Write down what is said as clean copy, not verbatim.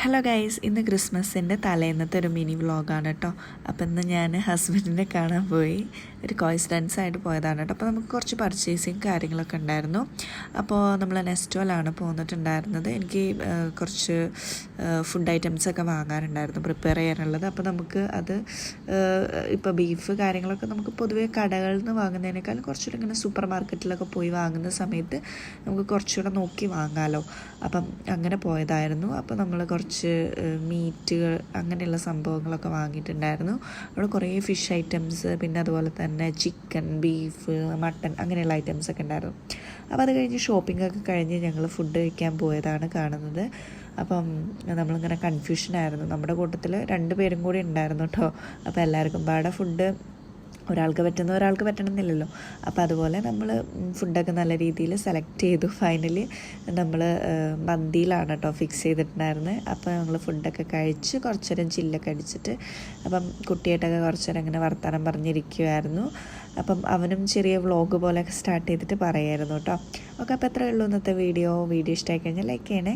Hello guys, ഇന്ന് ക്രിസ്മസിൻ്റെ തലേന്നത്തെ ഒരു മിനി വ്ളോഗാണ് കേട്ടോ. അപ്പോൾ ഇന്ന് ഞാൻ ഹസ്ബൻഡിനെ കാണാൻ പോയി. ഒരു കോയിൻസിഡൻസ് ആയിട്ട് പോയതാണ് കേട്ടോ. അപ്പോൾ നമുക്ക് കുറച്ച് പർച്ചേസിങ് കാര്യങ്ങളൊക്കെ ഉണ്ടായിരുന്നു. അപ്പോൾ നമ്മൾ നെസ്റ്റോയിലാണ് പോന്നിട്ടുണ്ടായിരുന്നത്. എനിക്ക് കുറച്ച് ഫുഡ് ഐറ്റംസൊക്കെ വാങ്ങാനുണ്ടായിരുന്നു, പ്രിപ്പയർ ചെയ്യാനുള്ളത്. അപ്പോൾ നമുക്ക് അത് ഇപ്പോൾ ബീഫ് കാര്യങ്ങളൊക്കെ നമുക്ക് പൊതുവേ കടകളിൽ നിന്ന് വാങ്ങുന്നതിനേക്കാൾ കുറച്ചുകൂടി ഇങ്ങനെ സൂപ്പർ മാർക്കറ്റിലൊക്കെ പോയി വാങ്ങുന്ന സമയത്ത് നമുക്ക് കുറച്ചുകൂടെ നോക്കി വാങ്ങാമല്ലോ. അപ്പം അങ്ങനെ പോയതായിരുന്നു. അപ്പോൾ നമ്മൾ കുറച്ച് മീറ്റുകൾ അങ്ങനെയുള്ള സംഭവങ്ങളൊക്കെ വാങ്ങിയിട്ടുണ്ടായിരുന്നു. അവിടെ കുറേ ഫിഷ് ഐറ്റംസ്, പിന്നെ അതുപോലെ തന്നെ ചിക്കൻ, ബീഫ്, മട്ടൺ അങ്ങനെയുള്ള ഐറ്റംസൊക്കെ ഉണ്ടായിരുന്നു. അപ്പോൾ അത് കഴിഞ്ഞ് ഷോപ്പിംഗൊക്കെ കഴിഞ്ഞ് ഞങ്ങൾ ഫുഡ് കഴിക്കാൻ പോയതാണ് കാണുന്നത്. അപ്പം നമ്മളിങ്ങനെ കൺഫ്യൂഷനായിരുന്നു. നമ്മുടെ കൂട്ടത്തിൽ 2 പേരും കൂടി ഉണ്ടായിരുന്നു കേട്ടോ. അപ്പോൾ എല്ലാവർക്കും പാടെ ഫുഡ് ഒരാൾക്ക് പറ്റുന്ന ഒരാൾക്ക് പറ്റണമെന്നില്ലല്ലോ. അപ്പോൾ അതുപോലെ നമ്മൾ ഫുഡൊക്കെ നല്ല രീതിയിൽ സെലക്ട് ചെയ്തു. ഫൈനലി നമ്മൾ മന്തിയിലാണ് കേട്ടോ ഫിക്സ് ചെയ്തിട്ടുണ്ടായിരുന്നത്. അപ്പോൾ ഞങ്ങൾ ഫുഡൊക്കെ കഴിച്ച് കുറച്ച് നേരം ചില്ലൊക്കെ അടിച്ചിട്ട് അപ്പം കുട്ടിയായിട്ടൊക്കെ കുറച്ച് നേരം ഇങ്ങനെ വർത്തമാനം പറഞ്ഞിരിക്കുമായിരുന്നു. അപ്പം അവനും ചെറിയ വ്ളോഗ് പോലെയൊക്കെ സ്റ്റാർട്ട് ചെയ്തിട്ട് പറയായിരുന്നു കേട്ടോ. ഓക്കെ, അപ്പോൾ എത്രയേ ഉള്ളൂ ഇന്നത്തെ വീഡിയോ ഇഷ്ടമായി കഴിഞ്ഞാൽ ലൈക്ക് ചെയ്യണേ.